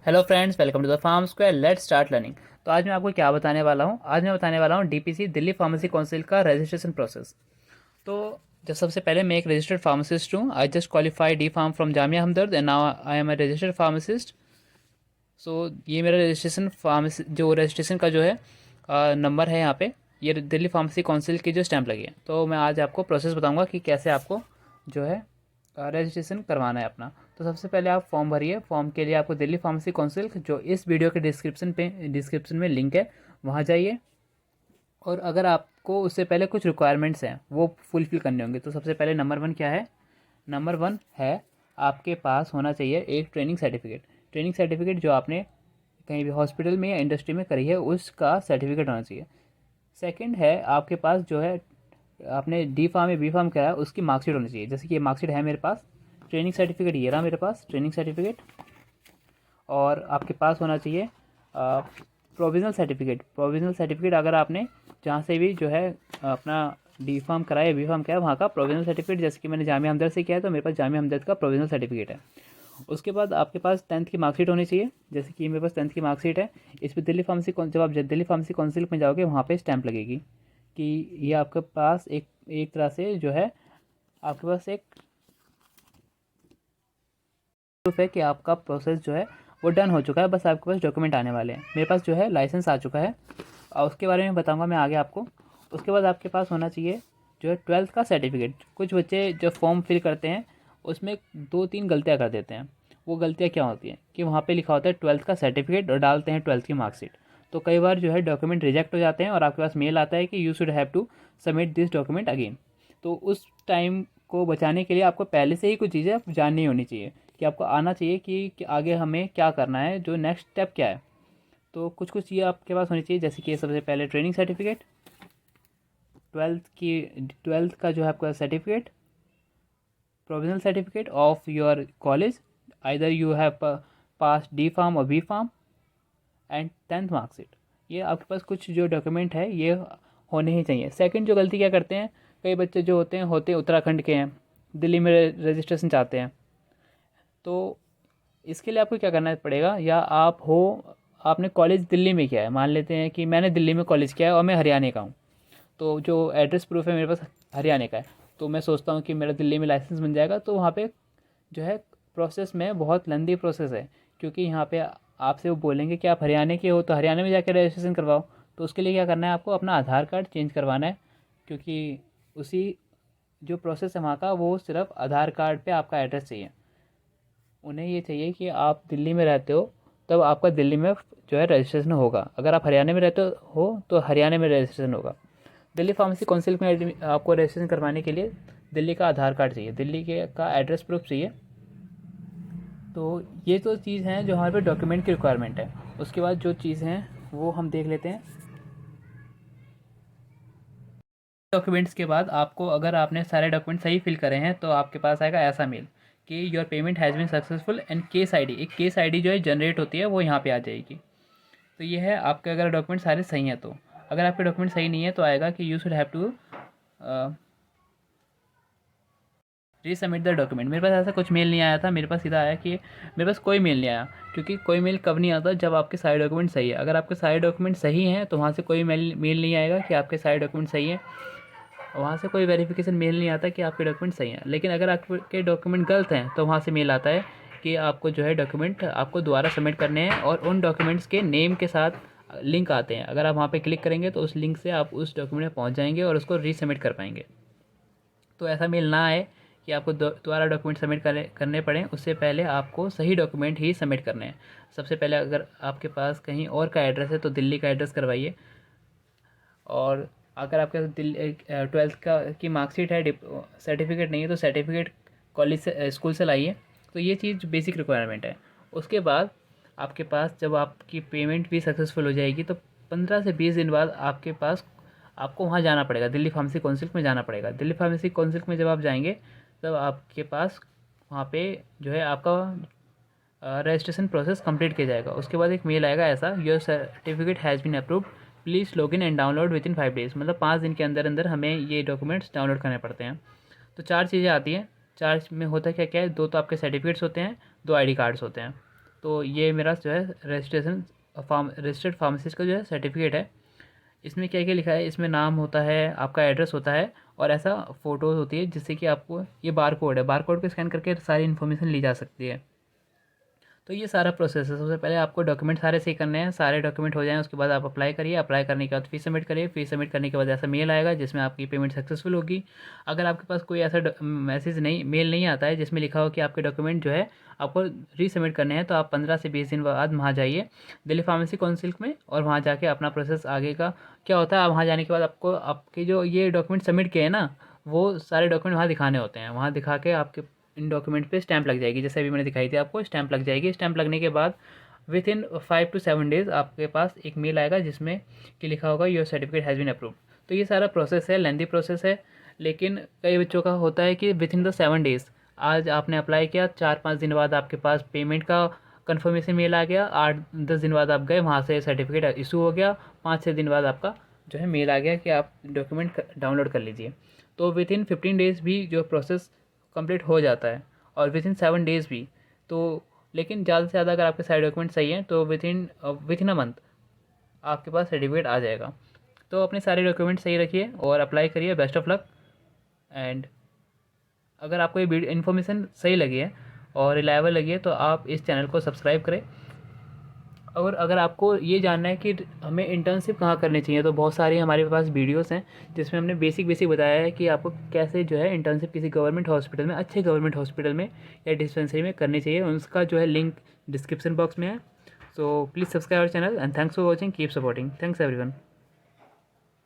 Hello friends, welcome to the farm square. Let's start learning. तो आज मैं आपको क्या बताने वाला हूँ। आज मैं बताने वाला हूँ डीपीसी दिल्ली फार्मेसी काउंसिल का रजिस्ट्रेशन प्रोसेस। तो जब सबसे पहले मैं एक रजिस्टर्ड फार्मासिस्ट हूँ। I just qualify D pharm from Jamia Hamdard and now I am a registered pharmacist. So ये मेरा रजिस्ट्रेशन फार्मेसी जो रजिस्ट्रेशन का जो है नंबर है यहाँ पे। ये दिल्ली फार्मेसी काउंसिल की जो स्टैंप लगी है। तो मैं आज आपको प्रोसेस बताऊँगा कि कैसे आपको जो है रजिस्ट्रेशन करवाना है अपना। तो सबसे पहले आप फॉर्म भरिए। फॉर्म के लिए आपको दिल्ली फार्मेसी काउंसिल जो इस वीडियो के डिस्क्रिप्शन में लिंक है, वहाँ जाइए। और अगर आपको उससे पहले कुछ रिक्वायरमेंट्स हैं वो फुलफ़िल करने होंगे। तो सबसे पहले नंबर वन क्या है? नंबर वन है आपके पास होना चाहिए एक ट्रेनिंग सर्टिफिकेट। ट्रेनिंग सर्टिफिकेट जो आपने कहीं भी हॉस्पिटल में या इंडस्ट्री में करी है उसका सर्टिफिकेट होना चाहिए। सेकंड है आपके पास जो है आपने डी फार्म या बी फार्म करा है उसकी मार्कशीट होनी चाहिए। जैसे कि ये मार्कशीट है मेरे पास। ट्रेनिंग सर्टिफिकेट ये रहा मेरे पास ट्रेनिंग सर्टिफिकेट। और आपके पास होना चाहिए प्रोविज़नल सर्टिफिकेट। प्रोविज़नल सर्टिफिकेट अगर आपने जहाँ से भी जो है अपना डी फार्म कराया बी फार्म कराया वहाँ का प्रोविज़नल सर्टिफिकेट। जैसे कि मैंने जामिया हमदर्द से किया है तो मेरे पास जामिया हमदर्द का प्रोविज़नल सर्टिफिकेट है। उसके बाद आपके पास 10th की मार्कशीट होनी चाहिए। जैसे कि मेरे पास 10th की मार्कशीट है। इस पर दिल्ली फार्मेसी जब आप दिल्ली फार्मेसी काउंसिल में जाओगे वहाँ पे स्टैंप लगेगी कि ये आपके पास एक एक तरह से जो है आपके पास एक प्रूफ है कि आपका प्रोसेस जो है वो डन हो चुका है। बस आपके पास डॉक्यूमेंट आने वाले हैं। मेरे पास जो है लाइसेंस आ चुका है और उसके बारे में बताऊंगा मैं आगे आपको। उसके बाद आपके पास होना चाहिए जो है 12th का सर्टिफिकेट। कुछ बच्चे जो फॉर्म फिल करते हैं उसमें 2-3 गलतियाँ कर देते हैं। वो गलतियाँ क्या होती हैं कि वहाँ पे लिखा होता है 12th का सर्टिफिकेट और डालते हैं 12th की मार्कशीट। तो कई बार जो है डॉक्यूमेंट रिजेक्ट हो जाते हैं और आपके पास मेल आता है कि you should have to submit this document again. तो उस टाइम को बचाने के लिए आपको पहले से ही कुछ चीज़ें जाननी होनी चाहिए कि आपको आना चाहिए कि आगे हमें क्या करना है, जो नेक्स्ट स्टेप क्या है। तो कुछ कुछ चीज़ें आपके पास होनी चाहिए। जैसे कि सबसे पहले ट्रेनिंग सर्टिफिकेट, 12th का जो है आपका certificate, provisional certificate of your college, either you have pass D pharm और B pharm, and 10th marksheet. ये आपके पास कुछ जो डॉक्यूमेंट है ये होने ही चाहिए। सेकंड जो गलती क्या करते हैं, कई बच्चे जो होते हैं उत्तराखंड के हैं, दिल्ली में रजिस्ट्रेशन चाहते हैं। तो इसके लिए आपको क्या करना पड़ेगा, या आप हो आपने कॉलेज दिल्ली में किया है, मान लेते हैं कि मैंने दिल्ली में कॉलेज किया है और मैं हरियाणा का हूँ। तो जो एड्रेस प्रूफ है मेरे पास हरियाणा का है। तो मैं सोचता हूँ कि मेरा दिल्ली में लाइसेंस बन जाएगा। तो वहाँ पे जो है प्रोसेस में बहुत लंबी प्रोसेस है, क्योंकि यहाँ पे आपसे वो बोलेंगे कि आप हरियाणा के हो तो हरियाणा में जाकर रजिस्ट्रेशन करवाओ। तो उसके लिए क्या करना है, आपको अपना आधार कार्ड चेंज करवाना है, क्योंकि उसी जो प्रोसेस है वहाँ का वो सिर्फ आधार कार्ड पे आपका एड्रेस चाहिए। उन्हें ये चाहिए कि आप दिल्ली में रहते हो तब आपका दिल्ली में जो है रजिस्ट्रेशन होगा। अगर आप हरियाणा में रहते हो तो हरियाणा में रजिस्ट्रेशन होगा। दिल्ली फार्मेसी काउंसिल में आपको रजिस्ट्रेशन करवाने के लिए दिल्ली का आधार कार्ड चाहिए, दिल्ली के का एड्रेस प्रूफ चाहिए। तो ये तो चीज़ हैं जो हमारे पे डॉक्यूमेंट की रिक्वायरमेंट है। उसके बाद जो चीज़ हैं वो हम देख लेते हैं। डॉक्यूमेंट्स के बाद आपको, अगर आपने सारे डॉक्यूमेंट सही फिल करे हैं तो आपके पास आएगा ऐसा मेल कि your payment has been successful and case ID, एक केस आईडी जो है जनरेट होती है वो यहाँ पे आ जाएगी। तो ये है आपके अगर डॉक्यूमेंट सारे सही हैं। तो अगर आपके डॉक्यूमेंट सही नहीं है तो आएगा कि you should have to resubmit the document. मेरे पास ऐसा कुछ मेल नहीं आया था। मेरे पास सीधा आया कि मेरे पास कोई मेल नहीं आया, क्योंकि कोई मेल कब नहीं आता, जब आपके सारे डॉक्यूमेंट सही है। अगर आपके सारे डॉक्यूमेंट सही हैं तो वहाँ से कोई मेल नहीं आएगा कि आपके सारे डॉक्यूमेंट सही हैं। वहाँ से कोई वेरिफिकेशन मेल नहीं आता कि आपके डॉक्यूमेंट सही हैं। लेकिन अगर आपके डॉक्यूमेंट गलत हैं तो वहाँ से मेल आता है कि आपको जो है डॉक्यूमेंट आपको दोबारा सबमिट करने हैं, और उन डॉक्यूमेंट्स के नेम के साथ लिंक आते हैं। अगर आप वहाँ पे क्लिक करेंगे तो उस लिंक से आप उस डॉक्यूमेंट में पहुँच जाएंगे और उसको रीसबमिट कर पाएंगे। तो ऐसा मेल ना आए कि आपको दोबारा डॉक्यूमेंट सबमिट करने पड़े, उससे पहले आपको सही डॉक्यूमेंट ही सबमिट करने हैं। सबसे पहले अगर आपके पास कहीं और का एड्रेस है तो दिल्ली का एड्रेस करवाइए। और अगर आपके पास दिल्ली 12th का की मार्कशीट है, सर्टिफिकेट नहीं है तो सर्टिफिकेट कॉलेज से स्कूल से लाइए। तो ये चीज़ बेसिक रिक्वायरमेंट है। उसके बाद आपके पास जब आपकी पेमेंट भी सक्सेसफुल हो जाएगी तो 15 से 20 दिन बाद आपके पास आपको वहाँ जाना पड़ेगा, दिल्ली फार्मेसी काउंसिल में जाना पड़ेगा। दिल्ली फार्मेसी काउंसिल में जब आप जाएंगे तब आपके पास वहाँ पे जो है आपका रजिस्ट्रेशन प्रोसेस कंप्लीट किया जाएगा। उसके बाद एक मेल आएगा ऐसा, your certificate has been approved, please log in and download within 5 days. मतलब 5 दिन के अंदर अंदर हमें ये डॉक्यूमेंट्स डाउनलोड करने पड़ते हैं। तो 4 चीज़ें आती हैं। 4 में होता क्या क्या है, 2 तो आपके सर्टिफिकेट्स होते हैं, 2 आईडी कार्ड्स होते हैं। तो ये मेरा जो है रजिस्टर्ड फार्मासिस्ट का जो है सर्टिफिकेट है। इसमें क्या क्या लिखा है, इसमें नाम होता है, आपका एड्रेस होता है और ऐसा फ़ोटोज़ होती है जिससे कि आपको ये बार कोड है, बार कोड को स्कैन करके सारी इन्फॉर्मेशन ली जा सकती है। तो ये सारा प्रोसेस है। सबसे पहले आपको डॉक्यूमेंट सारे सही करने हैं, सारे डॉक्यूमेंट हो जाएँ उसके बाद आप अप्लाई करिए। अप्लाई करने के बाद फ़ीस सबमिट करिए। फ़ीस सबमिट करने के बाद ऐसा मेल आएगा जिसमें आपकी पेमेंट सक्सेसफुल होगी। अगर आपके पास कोई ऐसा मैसेज नहीं, मेल नहीं आता है जिसमें लिखा हो कि आपके डॉक्यूमेंट जो है आपको रीसबमिट करने हैं, तो आप 15 से 20 दिन बाद वहाँ जाइए दिल्ली फार्मेसी काउंसिल में, और वहाँ जाके अपना प्रोसेस आगे का क्या होता है। वहाँ जाने के बाद आपको आपके जो ये डॉक्यूमेंट सबमिट किए हैं ना, वो सारे डॉक्यूमेंट वहाँ दिखाने होते हैं। वहाँ दिखा के आपके इन डॉक्यूमेंट पे स्टैंप लग जाएगी, जैसे अभी मैंने दिखाई थी आपको, स्टैंप लग जाएगी। स्टैंप लगने के बाद विद इन 5 to 7 डेज़ आपके पास एक मेल आएगा जिसमें कि लिखा होगा your certificate has been approved. तो ये सारा प्रोसेस है, लेंथी प्रोसेस है, लेकिन कई बच्चों का होता है कि विद इन द 7 डेज़, आज आपने अप्लाई किया, 4-5 दिन बाद आपके पास पेमेंट का कन्फर्मेशन मेल आ गया, 8-10 दिन बाद आप गए वहाँ से सर्टिफिकेट इशू हो गया, 5-6 दिन बाद आपका जो है मेल आ गया कि आप डॉक्यूमेंट डाउनलोड कर लीजिए। तो विद इन 15 डेज़ भी जो प्रोसेस कंप्लीट हो जाता है, और विद इन 7 डेज़ भी। तो लेकिन ज़्यादा से ज़्यादा अगर आपके सारे डॉक्यूमेंट सही हैं तो विद इन अ मंथ आपके पास सर्टिफिकेट आ जाएगा। तो अपने सारे डॉक्यूमेंट सही रखिए और अप्लाई करिए। Best of luck. एंड अगर आपको ये इन्फॉर्मेशन सही लगी है और रिलायबल लगी है तो आप इस चैनल को सब्सक्राइब करें। और अगर आपको ये जानना है कि हमें इंटर्नशिप कहाँ करनी चाहिए, तो बहुत सारी हमारे पास वीडियोस हैं जिसमें हमने बेसिक बताया है कि आपको कैसे जो है इंटर्नशिप किसी गवर्नमेंट हॉस्पिटल में, अच्छे गवर्नमेंट हॉस्पिटल में या डिस्पेंसरी में करनी चाहिए। उसका जो है लिंक डिस्क्रिप्शन बॉक्स में है। So please subscribe our channel and thanks for watching, keep supporting, thanks everyone.